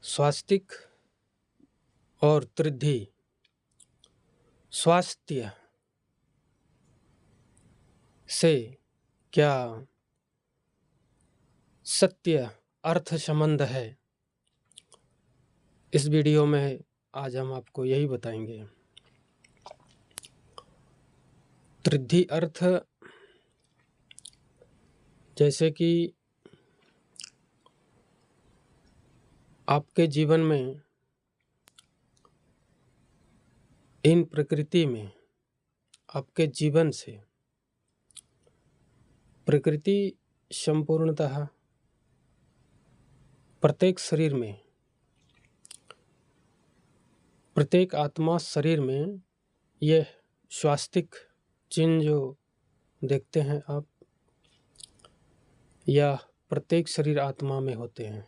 स्वास्तिक और त्रिधि स्वास्थ्य से क्या सत्य अर्थ संबंध है। इस वीडियो में आज हम आपको यही बताएंगे। त्रिधि अर्थ जैसे कि आपके जीवन में इन प्रकृति में आपके जीवन से प्रकृति संपूर्णतः प्रत्येक शरीर में प्रत्येक आत्मा शरीर में यह स्वास्तिक चिन्ह जो देखते हैं आप, यह प्रत्येक शरीर आत्मा में होते हैं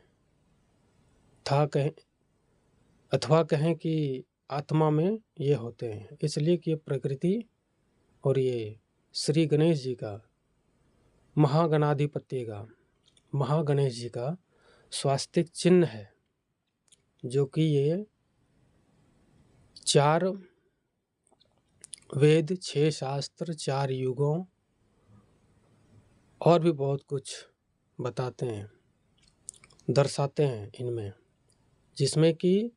अथवा कहें कि आत्मा में ये होते हैं, इसलिए कि ये प्रकृति और ये श्री गणेश जी का महागणाधिपत्य का महागणेश जी का स्वास्तिक चिन्ह है, जो कि ये 4 वेद, 6 शास्त्र, 4 युगों और भी बहुत कुछ बताते हैं, दर्शाते हैं इनमें, जिसमें कि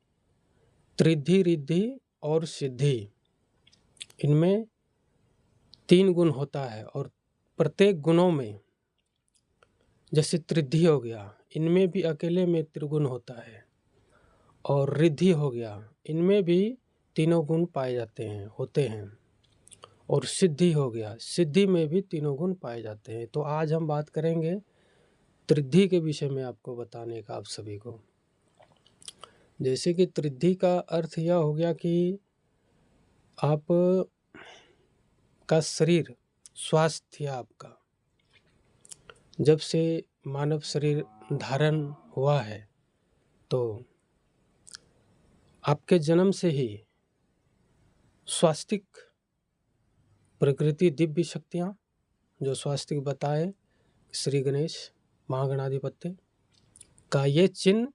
त्रिधि, रिद्धि और सिद्धि, इनमें 3 गुण होता है। और प्रत्येक गुणों में जैसे त्रिधि हो गया, इनमें भी अकेले में त्रिगुण होता है, और रिद्धि हो गया, इनमें भी तीनों गुण पाए जाते हैं होते हैं, और सिद्धि हो गया, सिद्धि में भी तीनों गुण पाए जाते हैं। तो आज हम बात करेंगे त्रिधि के विषय में आपको बताने का, आप सभी को। जैसे कि त्रिधि का अर्थ यह हो गया कि आप का शरीर स्वास्थ्य आपका जब से मानव शरीर धारण हुआ है, तो आपके जन्म से ही स्वास्तिक प्रकृति दिव्य शक्तियाँ जो स्वास्तिक बताए श्री गणेश महागणाधिपत्य का ये चिन्ह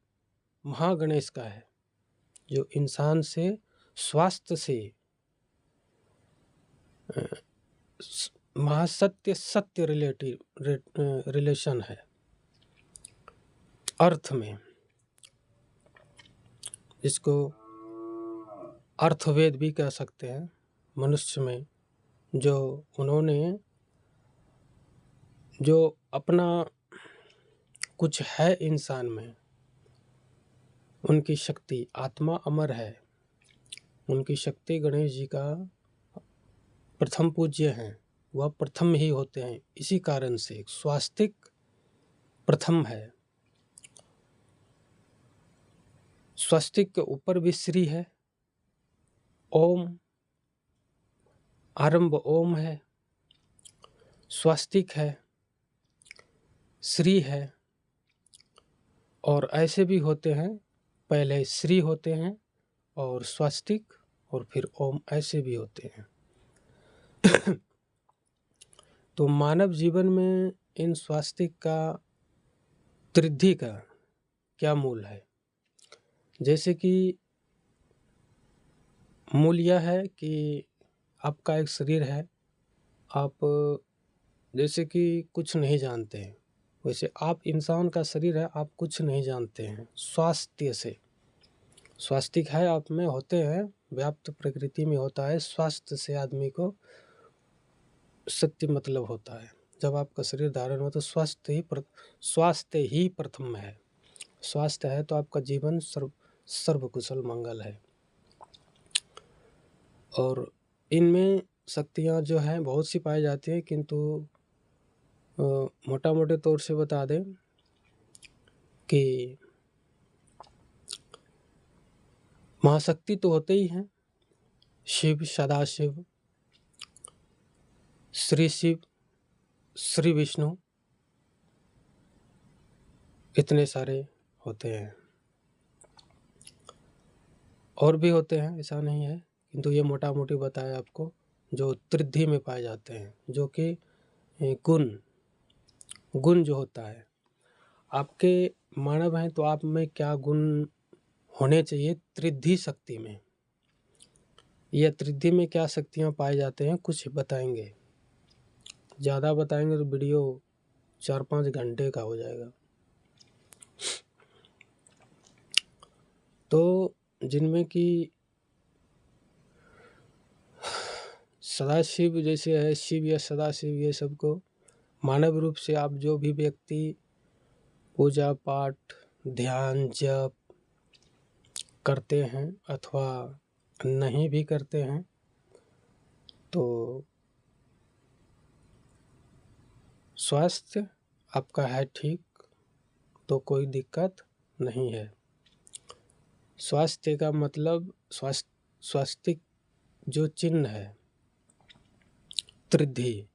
महागणेश का है, जो इंसान से स्वास्थ्य से सत्य रिलेशन है अर्थ में, इसको अर्थवेद भी कह सकते हैं। मनुष्य में जो उन्होंने जो अपना कुछ है इंसान में, उनकी शक्ति, आत्मा अमर है, उनकी शक्ति गणेश जी का प्रथम पूज्य हैं, वह प्रथम ही होते हैं। इसी कारण से स्वास्तिक प्रथम है। स्वास्तिक के ऊपर भी श्री है, ओम, आरंभ ओम है, स्वास्तिक है, श्री है, और ऐसे भी होते हैं, पहले श्री होते हैं और स्वास्तिक और फिर ओम, ऐसे भी होते हैं। तो मानव जीवन में इन स्वास्तिक का, त्रिधि का क्या मूल है। जैसे कि मूल यह है कि आपका एक शरीर है, आप जैसे कि कुछ नहीं जानते हैं, वैसे आप इंसान का शरीर है, आप कुछ नहीं जानते हैं। स्वास्थ्य से स्वास्तिक है आप में होते हैं, व्याप्त प्रकृति में होता है। स्वास्थ्य से आदमी को सत्य मतलब होता है। जब आपका शरीर धारण हो तो स्वास्थ्य ही प्रथम है। स्वास्थ्य है तो आपका जीवन सर्वकुशल मंगल है। और इनमें शक्तियाँ जो हैं बहुत सी पाई जाती हैं, किंतु मोटा मोटे तौर से बता दें कि महाशक्ति तो होते ही हैं, शिव, सदाशिव, श्री शिव, श्री विष्णु, इतने सारे होते हैं, और भी होते हैं, ऐसा नहीं है, किंतु ये मोटा मोटी बताया आपको, जो त्रिधि में पाए जाते हैं, जो कि गुण जो होता है। आपके मानव हैं तो आप में क्या गुण होने चाहिए त्रिद्धि शक्ति में। यह त्रिद्धि में क्या शक्तियाँ पाए जाते हैं कुछ बताएंगे। ज़्यादा बताएंगे तो वीडियो 4-5 घंटे का हो जाएगा। तो जिनमें कि सदाशिव जैसे है, शिव या सदाशिव, ये सबको मानव रूप से आप जो भी व्यक्ति पूजा पाठ ध्यान जप करते हैं अथवा नहीं भी करते हैं तो स्वास्थ्य आपका है ठीक, तो कोई दिक्कत नहीं है। स्वास्थ्य का मतलब स्वास्तिक जो चिन्ह है त्रिद्धि,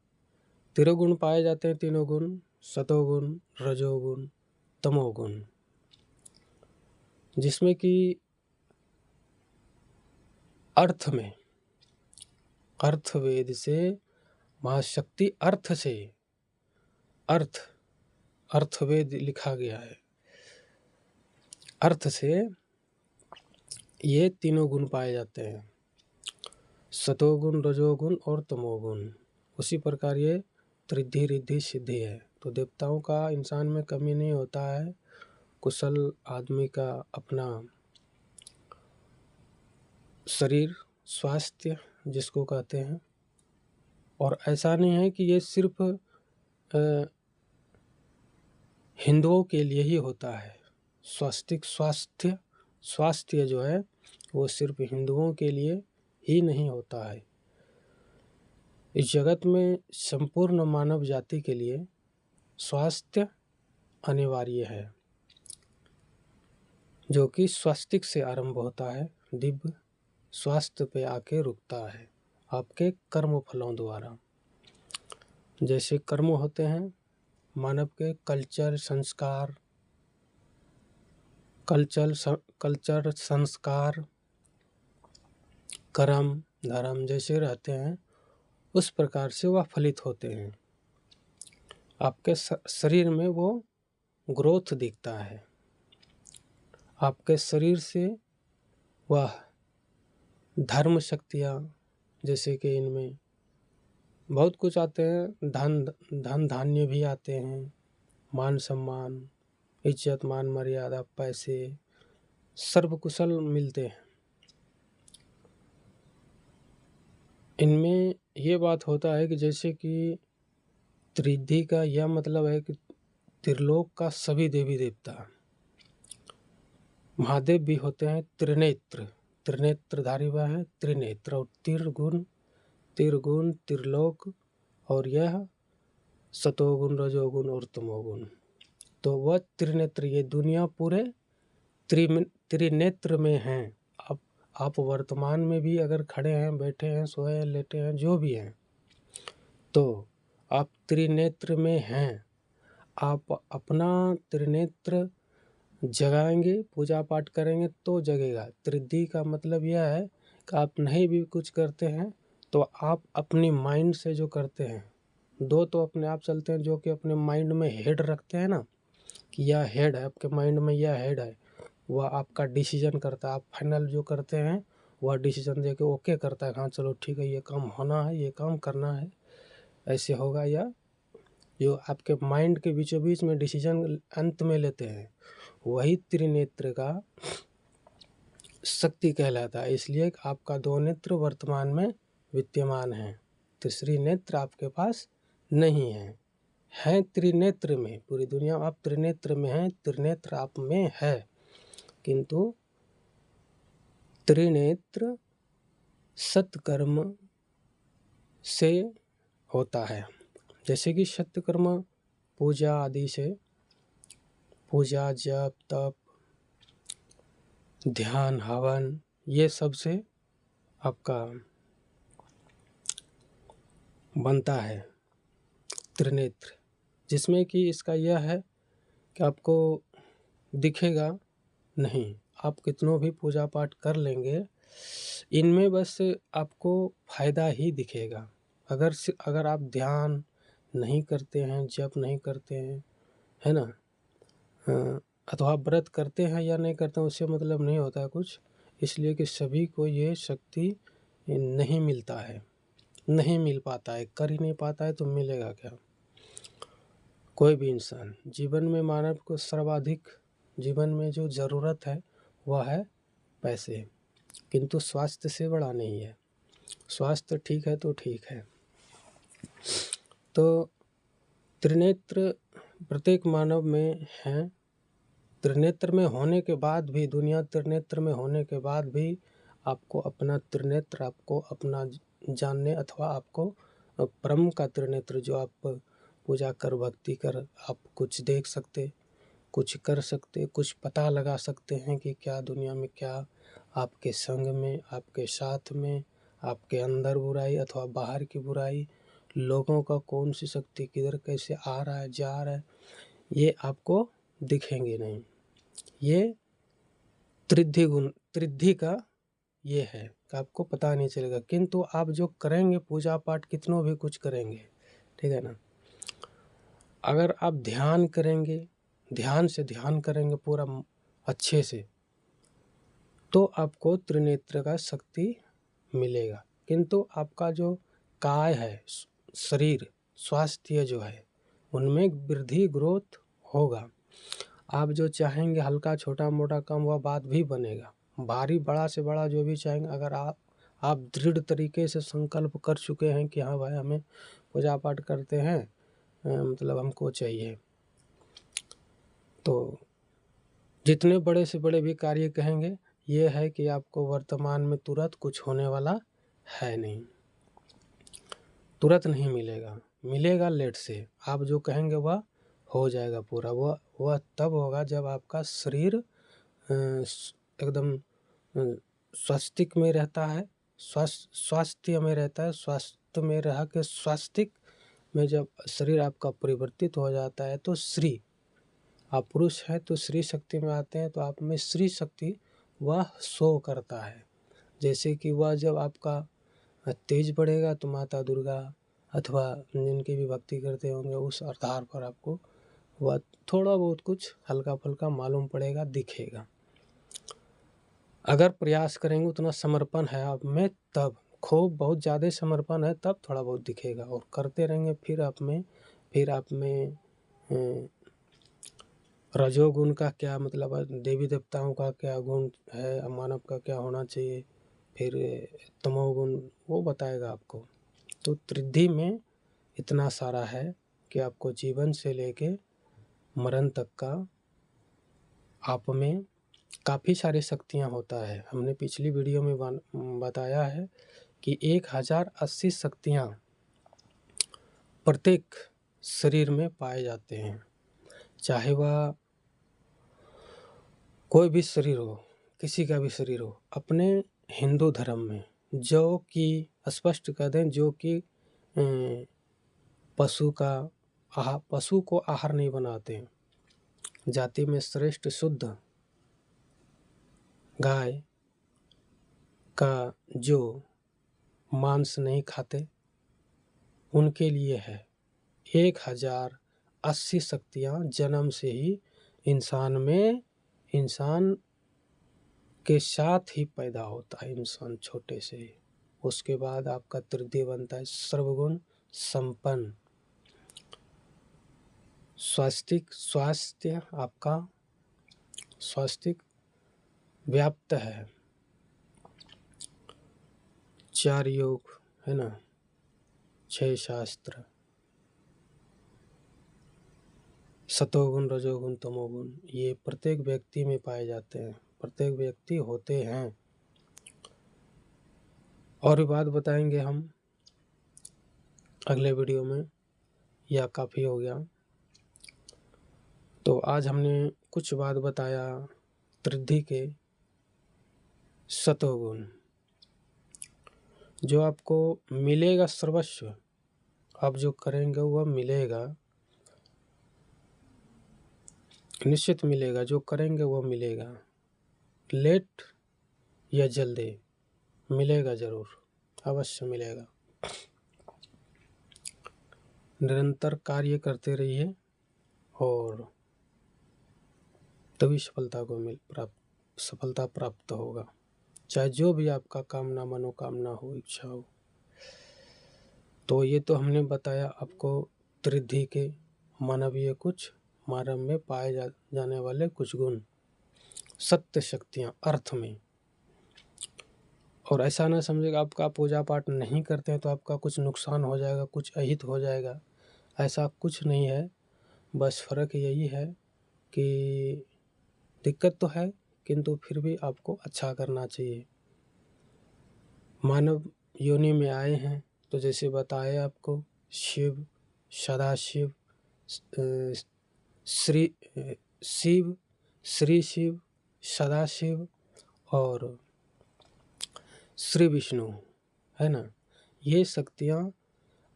तिरुगुण पाए जाते हैं, तीनों गुण, सतोगुण रजोगुण तमोगुण, जिसमें कि अर्थ में अर्थवेद से महाशक्ति अर्थ से अर्थवेद लिखा गया है, अर्थ से ये तीनों गुण पाए जाते हैं, सतोगुण रजोगुण और तमोगुण। उसी प्रकार ये त्रिद्धि रिद्धि सिद्धि है। तो देवताओं का इंसान में कमी नहीं होता है, कुशल आदमी का अपना शरीर स्वास्थ्य जिसको कहते हैं। और ऐसा नहीं है कि ये सिर्फ हिंदुओं के लिए ही होता है। स्वास्थ्य जो है वो सिर्फ हिंदुओं के लिए ही नहीं होता है। इस जगत में संपूर्ण मानव जाति के लिए स्वास्थ्य अनिवार्य है, जो कि स्वास्तिक से आरंभ होता है, दिव्य स्वास्थ्य पे आके रुकता है आपके कर्म फलों द्वारा। जैसे कर्म होते हैं मानव के कल्चर संस्कार कर्म धर्म जैसे रहते हैं उस प्रकार से वह फलित होते हैं। आपके शरीर में वो ग्रोथ दिखता है, आपके शरीर से वह धर्म शक्तियाँ, जैसे कि इनमें बहुत कुछ आते हैं, धन धान्य भी आते हैं, मान सम्मान इज्जत मान मर्यादा पैसे सर्व कुशल मिलते हैं। इनमें ये बात होता है कि जैसे कि त्रिद्धि का यह मतलब है कि त्रिलोक का सभी देवी देवता, महादेव भी होते हैं त्रिनेत्रधारी वह है त्रिनेत्र, और त्रिगुण त्रिलोक, और यह सतोगुण रजोगुण और तमोगुण। तो वह त्रिनेत्र, ये दुनिया पूरे त्रिनेत्र में हैं। आप वर्तमान में भी अगर खड़े हैं, बैठे हैं, सोए हैं, लेटे हैं, जो भी हैं, तो आप त्रिनेत्र में हैं। आप अपना त्रिनेत्र जगाएंगे, पूजा पाठ करेंगे तो जगेगा। त्रिद्धि का मतलब यह है कि आप नहीं भी कुछ करते हैं तो आप अपनी माइंड से जो करते हैं, दो तो अपने आप चलते हैं जो कि अपने माइंड में हेड रखते हैं ना, कि यह हेड है, आपके माइंड में यह हेड है, वह आपका डिसीजन करता है। आप फाइनल जो करते हैं वह डिसीजन दे के ओके करता है, हाँ चलो ठीक है, ये काम होना है, ये काम करना है, ऐसे होगा। या जो आपके माइंड के बीचों बीच में डिसीजन अंत में लेते हैं, वही त्रिनेत्र का शक्ति कहलाता है। इसलिए आपका दो नेत्र वर्तमान में विद्यमान है, तीसरी नेत्र आपके पास नहीं है त्रिनेत्र में। पूरी दुनिया आप त्रिनेत्र में हैं, त्रिनेत्र आप में है, किंतु त्रिनेत्र सत्कर्म से होता है। जैसे कि सत्कर्म पूजा आदि से, पूजा जप तप ध्यान हवन, ये सब से आपका बनता है त्रिनेत्र, जिसमें कि इसका यह है कि आपको दिखेगा नहीं, आप कितनों भी पूजा पाठ कर लेंगे, इनमें बस आपको फायदा ही दिखेगा। अगर आप ध्यान नहीं करते हैं, जप नहीं करते हैं, है ना, अथवा व्रत करते हैं या नहीं करते हैं उससे मतलब नहीं होता है कुछ, इसलिए कि सभी को ये शक्ति नहीं मिलता है, नहीं मिल पाता है, कर ही नहीं पाता है तो मिलेगा क्या। कोई भी इंसान जीवन में, मानव को सर्वाधिक जीवन में जो ज़रूरत है वह है पैसे, किंतु स्वास्थ्य से बड़ा नहीं है। स्वास्थ्य ठीक है तो ठीक है। तो त्रिनेत्र प्रत्येक मानव में है। त्रिनेत्र में होने के बाद भी, दुनिया त्रिनेत्र में होने के बाद भी आपको अपना त्रिनेत्र, आपको अपना जानने अथवा आपको ब्रह्म का त्रिनेत्र, जो आप पूजा कर, भक्ति कर, आप कुछ देख सकते, कुछ कर सकते, कुछ पता लगा सकते हैं कि क्या दुनिया में, क्या आपके संग में, आपके साथ में, आपके अंदर बुराई अथवा बाहर की बुराई, लोगों का कौन सी शक्ति किधर कैसे आ रहा है, जा रहा है, ये आपको दिखेंगे नहीं। ये त्रिद्धि का ये है कि आपको पता नहीं चलेगा, किंतु आप जो करेंगे पूजा पाठ, कितनों भी कुछ करेंगे, ठीक है ना, अगर आप ध्यान करेंगे, ध्यान से ध्यान करेंगे पूरा अच्छे से, तो आपको त्रिनेत्र का शक्ति मिलेगा। किंतु आपका जो काय है, शरीर, स्वास्थ्य जो है, उनमें वृद्धि, ग्रोथ होगा। आप जो चाहेंगे हल्का छोटा मोटा काम, वह बात भी बनेगा। भारी बड़ा से बड़ा जो भी चाहेंगे, अगर आप दृढ़ तरीके से संकल्प कर चुके हैं कि हाँ भाई हमें पूजा पाठ करते हैं, मतलब हमको चाहिए, तो जितने बड़े से बड़े भी कार्य कहेंगे, ये है कि आपको वर्तमान में तुरंत कुछ होने वाला है नहीं, तुरंत नहीं मिलेगा, मिलेगा लेट से। आप जो कहेंगे वह हो जाएगा पूरा। वह तब होगा जब आपका शरीर एकदम स्वास्तिक में रहता है, स्वास्थ्य में रहता है, स्वास्थ्य में रह के स्वास्तिक में जब शरीर आपका परिवर्तित हो जाता है, तो श्री, आप पुरुष हैं तो श्री शक्ति में आते हैं, तो आप में श्री शक्ति वह शो करता है। जैसे कि वह जब आपका तेज बढ़ेगा तो माता दुर्गा अथवा जिनकी भी भक्ति करते होंगे उस आधार पर आपको वह थोड़ा बहुत कुछ हल्का फुल्का मालूम पड़ेगा, दिखेगा। अगर प्रयास करेंगे, उतना समर्पण है आप में, तब खूब बहुत ज़्यादा समर्पण है, तब थोड़ा बहुत दिखेगा। और करते रहेंगे, फिर आप में रजोगुण का क्या मतलब है, देवी देवताओं का क्या गुण है, मानव का क्या होना चाहिए, फिर तमोगुण वो बताएगा आपको। तो त्रिद्धि में इतना सारा है कि आपको जीवन से लेके मरण तक का आप में काफ़ी सारी शक्तियाँ होता है। हमने पिछली वीडियो में बताया है कि 1080 शक्तियाँ प्रत्येक शरीर में पाए जाते हैं, चाहे वह कोई भी शरीर हो, किसी का भी शरीर हो। अपने हिंदू धर्म में जो कि स्पष्ट कर दें, जो कि पशु को आहार नहीं बनाते हैं, जाति में श्रेष्ठ शुद्ध गाय का जो मांस नहीं खाते, उनके लिए है 1080 शक्तियाँ जन्म से ही इंसान के साथ ही पैदा होता है, इंसान छोटे से ही। उसके बाद आपका त्रिदेव बनता है सर्वगुण संपन्न, स्वास्थ्य आपका स्वास्तिक व्याप्त है, 4 योग है ना, 6 शास्त्र, सतोगुण रजोगुण तमोगुण, ये प्रत्येक व्यक्ति में पाए जाते हैं, प्रत्येक व्यक्ति होते हैं। और भी बात बताएंगे हम अगले वीडियो में, या काफ़ी हो गया। तो आज हमने कुछ बात बताया त्रिद्धि के सतोगुण, जो आपको मिलेगा सर्वस्व, आप जो करेंगे वह मिलेगा, निश्चित मिलेगा, जो करेंगे वह मिलेगा, लेट या जल्दी मिलेगा, ज़रूर अवश्य मिलेगा। निरंतर कार्य करते रहिए और तभी सफलता प्राप्त होगा, चाहे जो भी आपका कामना मनोकामना हो, इच्छा हो। तो ये तो हमने बताया आपको त्रिधि के मानवीय कुछ मानव में पाए जाने वाले कुछ गुण, सत्य शक्तियाँ अर्थ में। और ऐसा ना समझेगा आपका पूजा पाठ नहीं करते हैं तो आपका कुछ नुकसान हो जाएगा, कुछ अहित हो जाएगा, ऐसा कुछ नहीं है। बस फ़र्क यही है कि दिक्कत तो है, किंतु फिर भी आपको अच्छा करना चाहिए। मानव योनि में आए हैं तो जैसे बताए आपको, शिव, सदाशिव, श्री शिव, श्री शिव, सदाशिव और श्री विष्णु, है ना। ये शक्तियाँ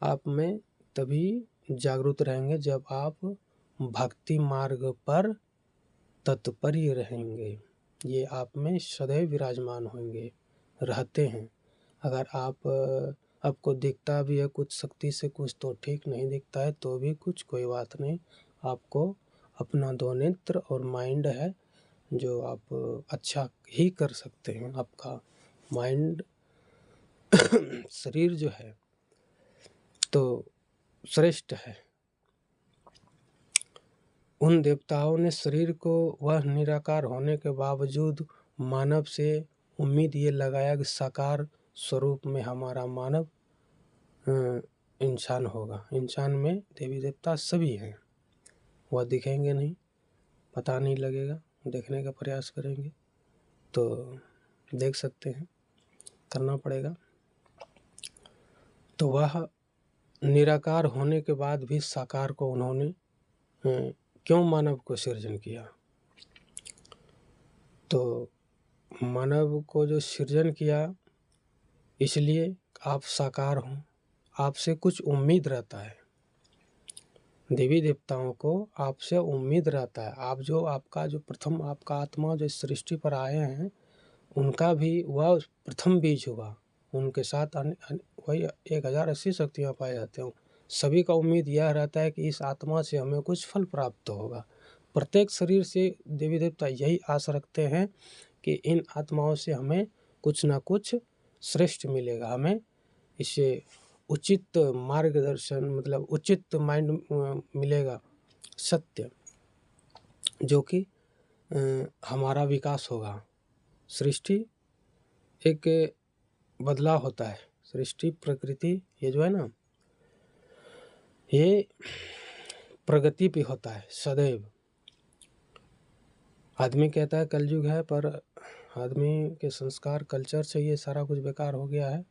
आप में तभी जागृत रहेंगे जब आप भक्ति मार्ग पर तत्पर रहेंगे। ये आप में सदैव विराजमान होंगे, रहते हैं। अगर आपको दिखता भी है कुछ शक्ति से कुछ तो ठीक नहीं दिखता है तो भी कुछ कोई बात नहीं, आपको अपना दो नेत्र और माइंड है जो आप अच्छा ही कर सकते हैं। आपका माइंड शरीर जो है तो श्रेष्ठ है। उन देवताओं ने शरीर को वह निराकार होने के बावजूद मानव से उम्मीद ये लगाया कि साकार स्वरूप में हमारा मानव इंसान होगा। इंसान में देवी देवता सभी हैं, वह दिखेंगे नहीं, पता नहीं लगेगा, देखने का प्रयास करेंगे तो देख सकते हैं, करना पड़ेगा। तो वह निराकार होने के बाद भी साकार को उन्होंने क्यों मानव को सृजन किया? तो मानव को जो सृजन किया इसलिए आप साकार हों, आपसे कुछ उम्मीद रहता है। देवी देवताओं को आपसे उम्मीद रहता है। आप जो आपका जो प्रथम आपका आत्मा जो सृष्टि पर आए हैं उनका भी वह प्रथम बीज हुआ, उनके साथ वही 1080 शक्तियाँ पाए जाते हैं। सभी का उम्मीद यह रहता है कि इस आत्मा से हमें कुछ फल प्राप्त होगा। प्रत्येक शरीर से देवी देवता यही आशा रखते हैं कि इन आत्माओं से हमें कुछ ना कुछ श्रेष्ठ मिलेगा, हमें इससे उचित मार्गदर्शन मतलब उचित माइंड मिलेगा, सत्य जो कि हमारा विकास होगा। सृष्टि एक बदलाव होता है, सृष्टि प्रकृति ये जो है ना ये प्रगति पे होता है सदैव। आदमी कहता है कलयुग है, पर आदमी के संस्कार कल्चर से ये सारा कुछ बेकार हो गया है।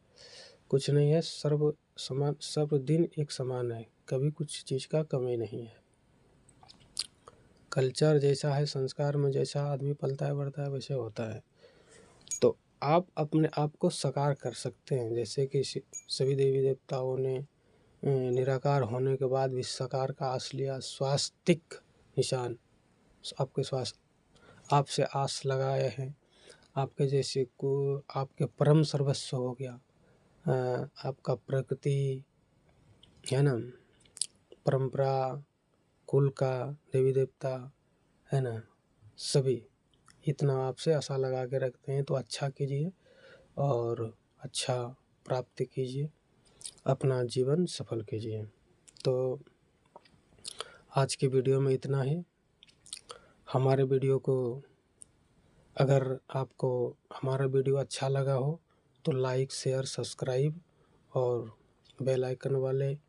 कुछ नहीं है, सर्व दिन एक समान है, कभी कुछ चीज़ का कमी नहीं है। कल्चर जैसा है, संस्कार में जैसा आदमी पलता है बढ़ता है वैसे होता है। तो आप अपने आप को साकार कर सकते हैं, जैसे कि सभी देवी देवताओं ने निराकार होने के बाद भी साकार का असली स्वास्तिक निशान आपके आपसे आस लगाए हैं। आपके जैसे को आपके परम सर्वस्व हो गया, आपका प्रकृति है ना, परंपरा, कुल का देवी देवता है ना, सभी इतना आपसे आशा लगा के रखते हैं। तो अच्छा कीजिए और अच्छा प्राप्त कीजिए, अपना जीवन सफल कीजिए। तो आज की वीडियो में इतना ही। हमारे वीडियो को अगर आपको हमारा वीडियो अच्छा लगा हो तो लाइक शेयर सब्सक्राइब और बेल आइकन वाले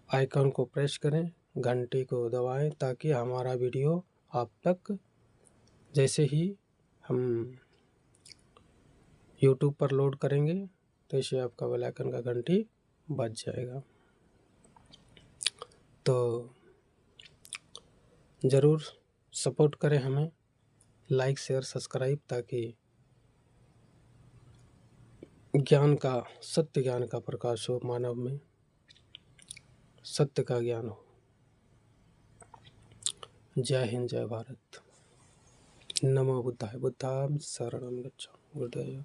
आइकन को प्रेस करें, घंटी को दबाएं ताकि हमारा वीडियो आप तक जैसे ही हम YouTube पर लोड करेंगे तैसे आपका बेल आइकन का घंटी बज जाएगा। तो ज़रूर सपोर्ट करें हमें, लाइक शेयर सब्सक्राइब, ताकि ज्ञान का सत्य ज्ञान का प्रकाश हो, मानव में सत्य का ज्ञान हो। जय हिंद, जय भारत। नमो बुद्धाय, बुद्धां शरणं गच्छामि। गुरुदेव।